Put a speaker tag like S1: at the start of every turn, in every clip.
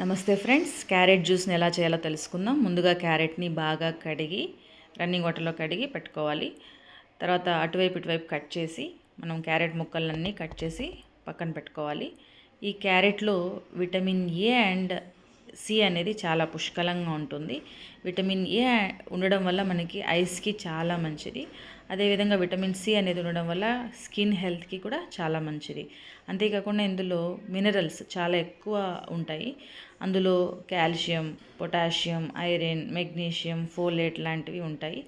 S1: నమస్తే friends, carrot జ్యూస్ని ఎలా చేయాలో తెలుసుకుందాం. ముందుగా క్యారెట్ని బాగా కడిగి రన్నింగ్ వాటర్లో కడిగి పెట్టుకోవాలి. తర్వాత అటువైపు ఇటువైపు కట్ చేసి మనం క్యారెట్ ముక్కలన్నీ కట్ చేసి పక్కన పెట్టుకోవాలి. ఈ క్యారెట్లో విటమిన్ ఏ అండ్ సి అనేది చాలా పుష్కలంగా ఉంటుంది. విటమిన్ ఏ ఉండడం వల్ల మనకి ఐస్కి చాలా మంచిది. అదేవిధంగా విటమిన్ సి అనేది ఉండడం వల్ల స్కిన్ హెల్త్కి కూడా చాలా మంచిది. అంతేకాకుండా ఇందులో మినరల్స్ చాలా ఎక్కువ ఉంటాయి. అందులో calcium, potassium, iron, magnesium, folate లాంటివి ఉంటాయి.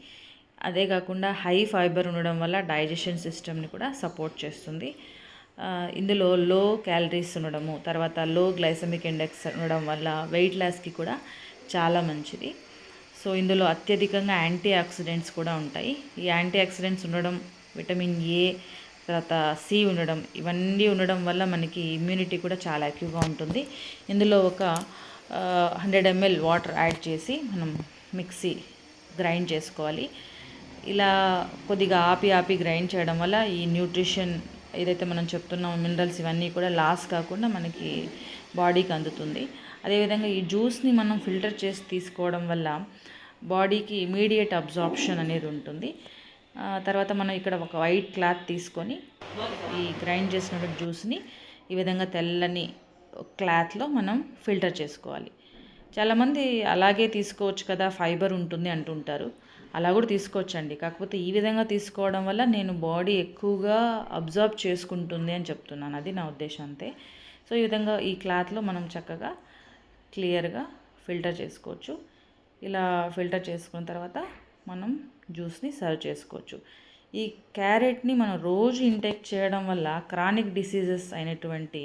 S1: అదే కాకుండా హై ఫైబర్ ఉండడం వల్ల డైజెషన్ సిస్టమ్ని కూడా సపోర్ట్ చేస్తుంది. ఇందులో లో క్యాలరీస్ ఉండడము, తర్వాత లో గ్లైసమిక్ ఇండెక్స్ ఉండడం వల్ల వెయిట్ లాస్కి కూడా చాలా మంచిది. సో ఇందులో అత్యధికంగా యాంటీ ఆక్సిడెంట్స్ కూడా ఉంటాయి. ఈ యాంటీ ఆక్సిడెంట్స్ ఉండడం, విటమిన్ ఏ, తర్వాత సి ఉండడం, ఇవన్నీ ఉండడం వల్ల మనకి ఇమ్యూనిటీ కూడా చాలా ఎక్కువగా ఉంటుంది. ఇందులో ఒక 100 ml వాటర్ యాడ్ చేసి మనం మిక్సీ గ్రైండ్ చేసుకోవాలి. ఇలా కొద్దిగా ఆపి గ్రైండ్ చేయడం వల్ల ఈ న్యూట్రిషన్ ఏదైతే మనం చెప్తున్నామో మినరల్స్ ఇవన్నీ కూడా లాస్ కాకుండా మనకి బాడీకి అందుతుంది. అదేవిధంగా ఈ జ్యూస్ని మనం ఫిల్టర్ చేసి తీసుకోవడం వల్ల బాడీకి ఇమీడియట్ అబ్జార్ప్షన్ అనేది ఉంటుంది. తర్వాత మనం ఇక్కడ ఒక వైట్ క్లాత్ తీసుకొని ఈ గ్రైండ్ చేసిన జ్యూస్ని ఈ విధంగా తెల్లని క్లాత్లో మనం ఫిల్టర్ చేసుకోవాలి. చాలామంది అలాగే తీసుకోవచ్చు కదా, ఫైబర్ ఉంటుంది అంటుంటారు. అలా కూడా తీసుకోవచ్చండి. కాకపోతే ఈ విధంగా తీసుకోవడం వల్ల నేను బాడీ ఎక్కువగా అబ్జర్వ్ చేసుకుంటుంది అని చెప్తున్నాను. అది నా ఉద్దేశం అంతే. సో ఈ విధంగా ఈ క్లాత్లో మనం చక్కగా క్లియర్గా ఫిల్టర్ చేసుకోవచ్చు. ఇలా ఫిల్టర్ చేసుకున్న తర్వాత మనం జ్యూస్ని సర్వ్ చేసుకోవచ్చు. ఈ క్యారెట్ని మనం రోజు ఇంటేక్ చేయడం వల్ల క్రానిక్ డిసీజెస్ అయినటువంటి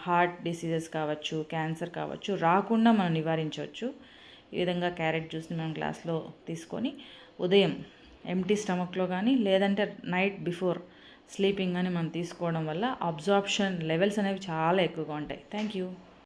S1: హార్ట్ డిసీజెస్ కావచ్చు, క్యాన్సర్ కావచ్చు రాకుండా మనం నివారించవచ్చు. ఈ విధంగా క్యారెట్ జ్యూస్ని మనం గ్లాస్లో తీసుకొని ఉదయం ఎంప్టీ స్టమక్లో కానీ లేదంటే నైట్ బిఫోర్ స్లీపింగ్ కానీ మనం తీసుకోవడం వల్ల అబ్జార్ప్షన్ లెవెల్స్ అనేవి చాలా ఎక్కువగా ఉంటాయి. Thank you.